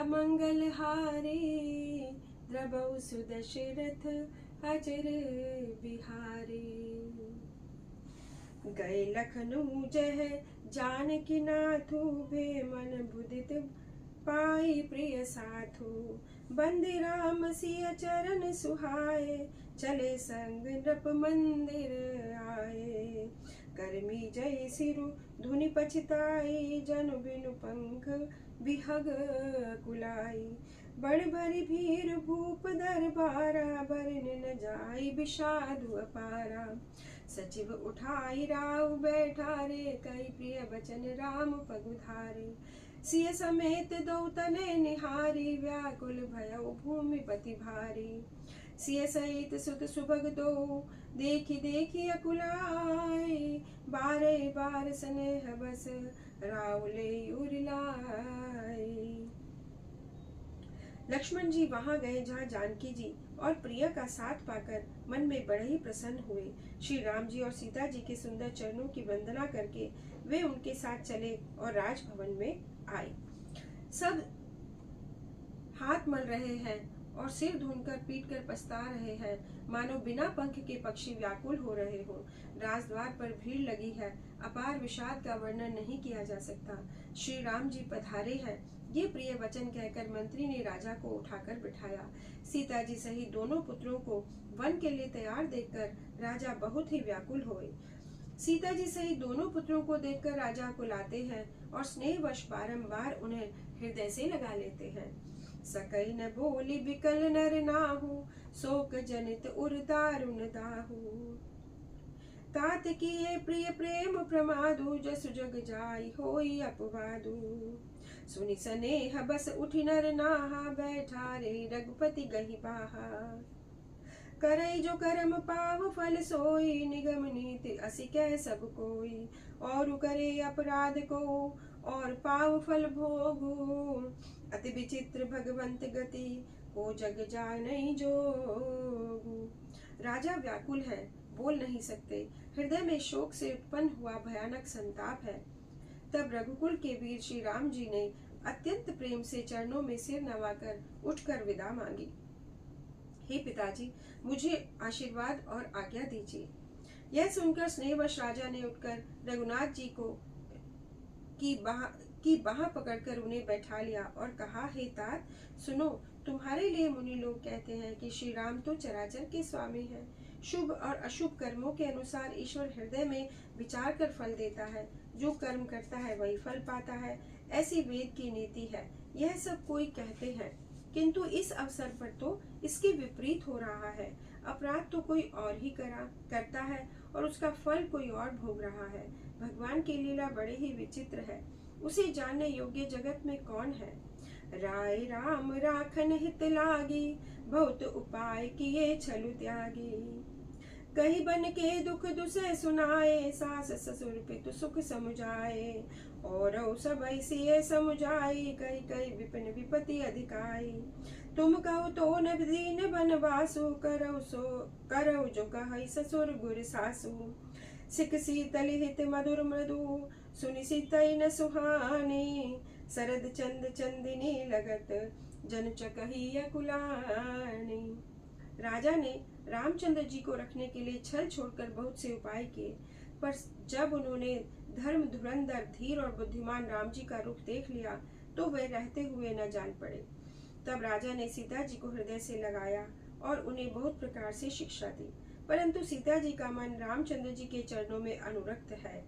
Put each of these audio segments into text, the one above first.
मंगल हारे द्रबौ सुदशरथ अजर बिहारी। गए लखनऊ जह जानकी नाथु भे मन बुदित पाई प्रिय साथु। बंदे राम सिय चरण सुहाए चले संग नृप मंदिर आए। करमी जय सिरु धुनि पछताई जनु बिनु पंख बिहग कुलाई। बड़ भरी भीर भूप दरबारा बरन न जाई विषादु अपारा। सचिव उठाई राव बैठारे कई प्रिय बचन राम पगुधारे। सिय समेत दो तने निहारी व्याकुल भयउ भूमि पति भारी। सिय सहित सुत सुभग दो देखी देखी अकुलाई। बारे बार स्नेह बस राव ले उरिलाई। लक्ष्मण जी वहां गए जहां जानकी जी और प्रिया का साथ पाकर मन में बड़े ही प्रसन्न हुए। श्री राम जी और सीता जी के सुंदर चरणों की वंदना करके वे उनके साथ चले और राजभवन में आए। सब हाथ मल रहे हैं और सिर धुनकर पीट कर पछता रहे हैं, मानो बिना पंख के पक्षी व्याकुल हो रहे हो। राजद्वार पर भीड़ लगी है, अपार विषाद का वर्णन नहीं किया जा सकता। श्री राम जी पधारे हैं, ये प्रिय वचन कहकर मंत्री ने राजा को उठाकर बिठाया। सीता जी सहित दोनों पुत्रों को वन के लिए तैयार देखकर राजा बहुत ही व्याकुल हुए। सीता जी सहित दोनों पुत्रों को देखकर राजा को लाते हैं और स्नेहवश बारंबार उन्हें हृदय से लगा लेते हैं। सकई न बोली बिकल नर नाहु शोक जनित उर दारुण दाहु। तात किए प्रिय प्रेम प्रमादु जसु जग जाई होई अपवादु। सुनि सनेह बस उठि नर नाहा बैठा रे रघुपति गहि बाहा। करई जो कर्म पाव फल सोई निगम नीति असि कह सब कोई। और करे अपराध को और पाव फल भोगु। अति विचित्र भगवंत गति को जग जानई जोगु। राजा व्याकुल है, बोल नहीं सकते, हृदय में शोक से उत्पन्न हुआ भयानक संताप है। तब रघुकुल के वीर श्री राम जी ने अत्यंत प्रेम से चरणों में सिर नवाकर उठकर विदा मांगी। हे पिताजी, मुझे आशीर्वाद और आज्ञा दीजिए। यह सुनकर स्नेहवश राजा ने उठकर रघुनाथ जी को की बाह पकड़कर उन्हें बैठा लिया और कहा, हे तात सुनो, तुम्हारे लिए मुनि लोग कहते हैं कि श्री राम तो चराचर के स्वामी हैं। शुभ और अशुभ कर्मों के अनुसार ईश्वर हृदय में विचार कर फल देता है। जो कर्म करता है वही फल पाता है, ऐसी वेद की नीति है। यह सब कोई कहते हैं, किंतु इस अवसर पर तो इसके विपरीत हो रहा है। अपराध तो कोई और ही करता है और उसका फल कोई और भोग रहा है। भगवान की लीला बड़े ही विचित्र है, उसे जानने योग्य जगत में कौन है। राय राम राखन हित लागी बहुत उपाय किए छलु त्यागी। कही बन के दुख दुसे सुनाए सास ससुर पितु सुख समुझाए। और सब ऐसी समुझाई कई कई विपिन विपति अधिकाई। तुम कहो तो न दीन बनवासु करौ जो कहि ससुर गुर सासु। सिख शीतल हित मधुर मृदु सुनि सीतई न सुहानी। शरद चंद चंदिनी लगत जन चकही अकुलानी। राजा ने रामचंद्र जी को रखने के लिए छल छोड़कर बहुत से उपाय किए, पर जब उन्होंने धर्म धुरंधर धीर और बुद्धिमान राम जी का रूप देख लिया तो वे रहते हुए न जान पड़े। तब राजा ने सीता जी को हृदय से लगाया और उन्हें बहुत प्रकार से शिक्षा दी, परंतु सीता जी का मन रामचंद्र जी के चरणों में अनुरक्त है।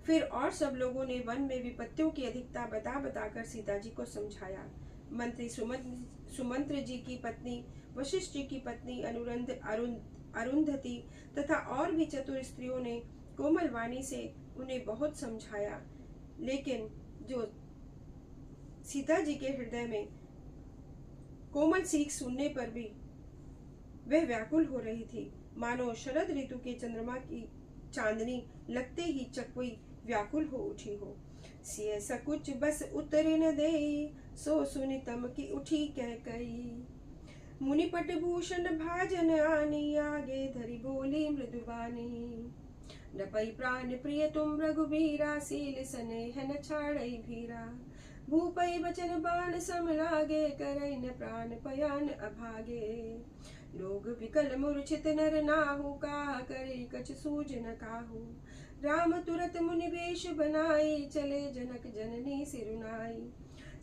फिर और सब लोगों ने वन में विपत्तियों की अधिकता बता बताकर सीता जी को समझाया। मंत्री सुमंत्र जी की पत्नी, वशिष्ठ जी की पत्नी अरुंधति तथा और भी चतुर स्त्रियों ने कोमल वाणी से उन्हें बहुत समझाया, लेकिन जो सीता जी के हृदय में कोमल सीख सुनने पर भी वह व्याकुल हो रही थी, मानो शरद ऋतु के चंद्रमा की चांदनी लगते ही चकोई व्याकुल हो उठी हो। सिय सकुच बस उतरे न देई सो सुनि तम की उठी कह कई। मुनिपट भूषण भाजन आनी आगे धरी बोली मृदुबानी। नपई प्राण प्रिय तुम रघुबीरा सील स्नेह न छाड़ई भीरा। भूपै बचन बाण सम लागे, करई न प्राण पयान अभागे। लोग विकल मूर्छित नर नाहु, काह करे कछ सूझ न काहू। राम तुरत मुनि वेश बनाई, चले जनक जननी सिरुनाई।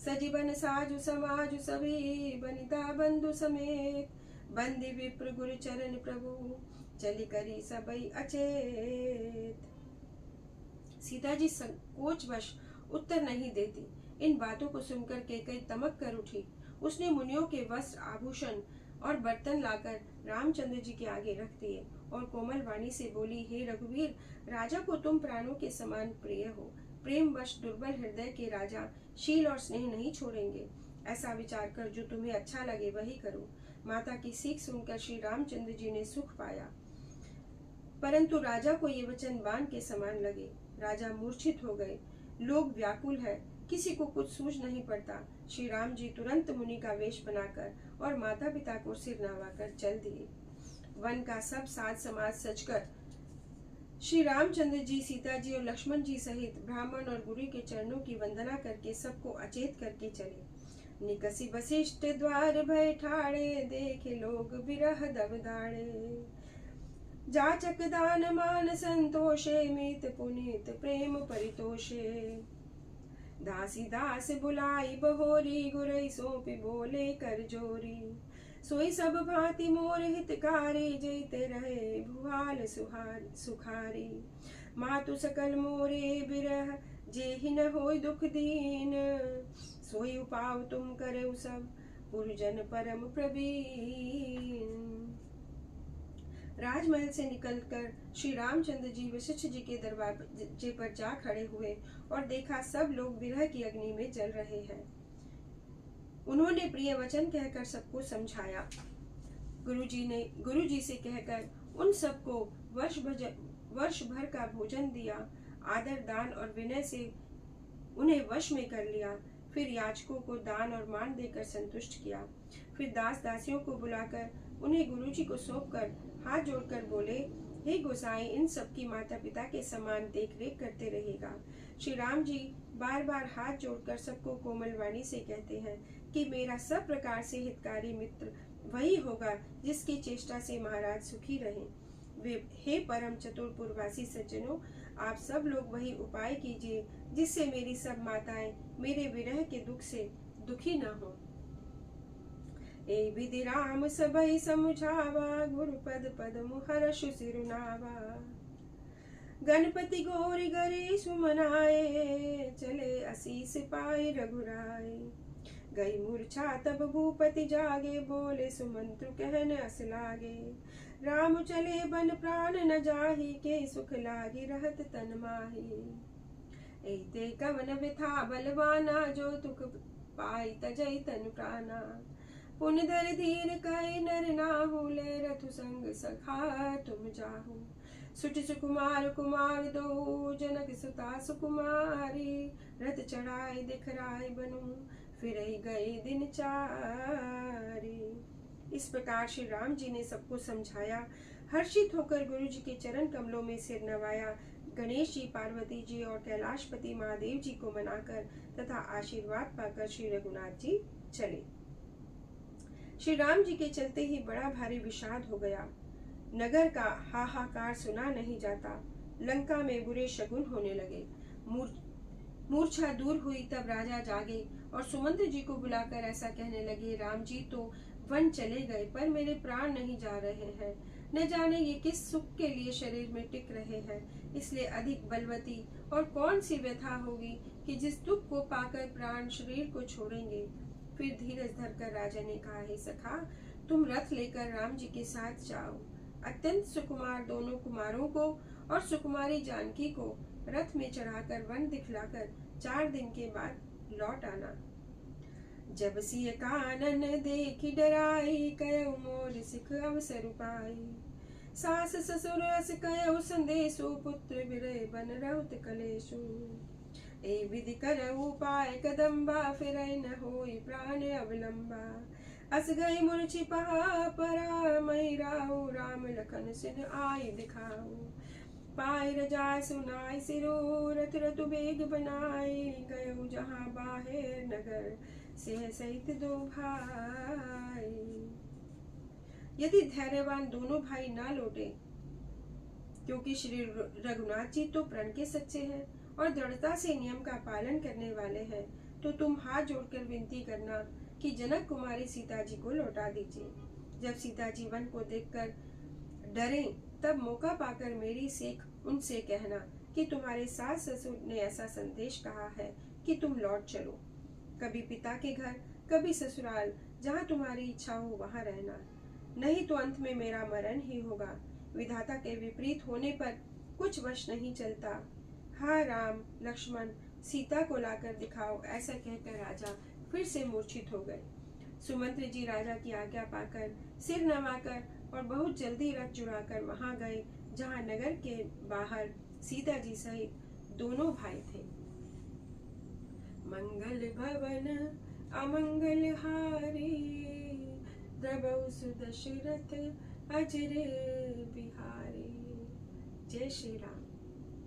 सजीवन साजु समाजु सभी, बनिता बंधु समेत। बंदी विप्र गुरु चरण प्रभु, चली करी सबई अचेत। सीता जी संकोचवश उत्तर नहीं देती। इन बातों को सुनकर कैकेयी तमक कर उठी। उसने मुनियों के वस्त्र आभूषण और बर्तन लाकर रामचंद्र जी के आगे रख दिए और कोमल वाणी से बोली, हे रघुवीर, राजा को तुम प्राणों के समान प्रिय हो। प्रेम वश दुर्बल हृदय के राजा शील और स्नेह नहीं छोड़ेंगे। ऐसा विचार कर जो तुम्हें अच्छा लगे वही करो। माता की सीख सुनकर श्री रामचंद्र जी ने सुख पाया, परंतु राजा को ये वचन बाण के समान लगे। राजा मूर्छित हो गए। लोग व्याकुल है, किसी को कुछ सूझ नहीं पड़ता। श्री राम जी तुरंत मुनि का वेश बनाकर और माता पिता को सिर नवाकर चल दिए। वन का सब साज समाज सजकर श्री रामचंद्र जी, सीता जी और लक्ष्मण जी सहित ब्राह्मण और गुरु के चरणों की वंदना करके सबको अचेत करके चले। निकसी वशिष्ठ द्वार भय ठाड़े, देखे लोग बिरह दब दाड़े। जाचक दान मान संतोषे, मीत पुनीत प्रेम परितोषे। दासी दास बुलाई बहोरी, गुरई सौंपी बोले कर जोरी। सोई सब भांति मोर हितकारी, जैते रहे भुआल सुखारी। मातु सकल मोरे बिरह, जेहि न होय दुख दीन। सोई उपाव तुम करे सब, पुरजन परम प्रवीण। राजमहल से निकलकर श्री रामचंद्र जी वशिष्ठ जी के दरवाजे पर जा खड़े हुए और देखा सब लोग विरह की अग्नि में जल रहे हैं। उन्होंने प्रिय वचन कहकर सबको समझाया। गुरु जी से कहकर उन सबको वर्ष भर का भोजन दिया। आदर दान और विनय से उन्हें वश में कर लिया। फिर याचकों को दान और मान देकर संतुष्ट किया। फिर दास दासियों को बुलाकर उन्हें गुरु जी को सौंपकर हाथ जोड़कर बोले, हे गोसाई, इन सबकी माता पिता के समान देख रेख करते रहेगा। श्री राम जी बार बार हाथ जोड़कर सबको कोमल वाणी से कहते हैं कि मेरा सब प्रकार से हितकारी मित्र वही होगा जिसकी चेष्टा से महाराज सुखी रहें। हे परम चतुर पुरवासी सज्जनों, आप सब लोग वही उपाय कीजिए जिससे मेरी सब माताएं मेरे विरह के दुख से दुखी न हो। ए विधि राम सबई समुझावा, गुरुपद पद मुहर्षु सिरुनावा। गणपति गौरी गरी सुमनाए, चले असीस पाए रघुराए। गई मूर्छा तब भूपति जागे, बोले सुमंत्र कहन अस लागे। राम चले बन प्राण न जाहि, के सुख लागी रहत तन माही। एते कवन व्यथा बलवाना, जो तुक पाई तजई तन प्राणा। पुन धर धीर कई नर नाहु, ले रथु संग सखा तुम जाहु। सुट सुकुमार कुमार दो, जनक सुता सुकुमारी। रथ चढ़ाई दिखराय बनु, फिर गए दिन चारी। इस प्रकार श्री राम जी ने सबको समझाया। हर्षित होकर गुरु जी के चरण कमलों में सिर नवाया। गणेश जी, पार्वती जी और कैलाशपति महादेव जी को मनाकर तथा आशीर्वाद पाकर श्री रघुनाथ जी चले। श्री राम जी के चलते ही बड़ा भारी विषाद हो गया। नगर का हाहाकार सुना नहीं जाता। लंका में बुरे शगुन होने लगे। मूर्छा दूर हुई तब राजा जागे और सुमंत्र जी को बुलाकर ऐसा कहने लगे, राम जी तो वन चले गए पर मेरे प्राण नहीं जा रहे हैं। न जाने ये किस सुख के लिए शरीर में टिक रहे हैं। इसलिए अधिक बलवती और कौन सी व्यथा होगी कि जिस दुख को पाकर प्राण शरीर को छोड़ेंगे। फिर धीरज धरकर राजा ने कहा, हे सखा, तुम रथ लेकर राम जी के साथ जाओ। अत्यंत सुकुमार दोनों कुमारों को और सुकुमारी जानकी को रथ में चढ़ाकर वन दिखलाकर 4 दिन के बाद लौट आना। जब सिय कानन देखी डराई, कयउ मोर सिख अवसर पाई। सास ससुर अस कयउ संदेशु, पुत्र विरह बन रहुत कलेशु। ए विधि करऊ पाए कदम्बा, फिर न होई प्राण अवलंबा। अस गई मूर्छि पहा परा, मई राहु राम लखन सिन आय दिखाऊ। पाय रजा सुनाय सिरो रथ रतु बेग बनाए गयो जहाँ बाहर नगर से सहित दो भाई। यदि धैर्यवान दोनों भाई ना लौटे, क्योंकि श्री रघुनाथ जी तो प्रण के सच्चे हैं और दृढ़ता से नियम का पालन करने वाले हैं, तो तुम हाथ जोड़कर विनती करना कि जनक कुमारी सीता जी को लौटा दीजिए। जब सीता जी वन को देखकर डरे, तब मौका पाकर मेरी सीख उनसे कहना कि तुम्हारे सास ससुर ने ऐसा संदेश कहा है कि तुम लौट चलो, कभी पिता के घर, कभी ससुराल, जहाँ तुम्हारी इच्छा हो वहाँ रहना, नहीं तो अंत में मेरा मरण ही होगा। विधाता के विपरीत होने पर कुछ वश नहीं चलता। हा राम लक्ष्मण, सीता को लाकर दिखाओ। ऐसा कहकर राजा फिर से मूर्छित हो गए। सुमंत्र जी राजा की आज्ञा पाकर सिर नवाकर और बहुत जल्दी रथ जुड़ाकर वहां गए जहां नगर के बाहर सीता जी सहित दोनों भाई थे। मंगल भवन अमंगल हारी, द्रवौ सुदशरथ अजरे बिहारी। जय श्री राम।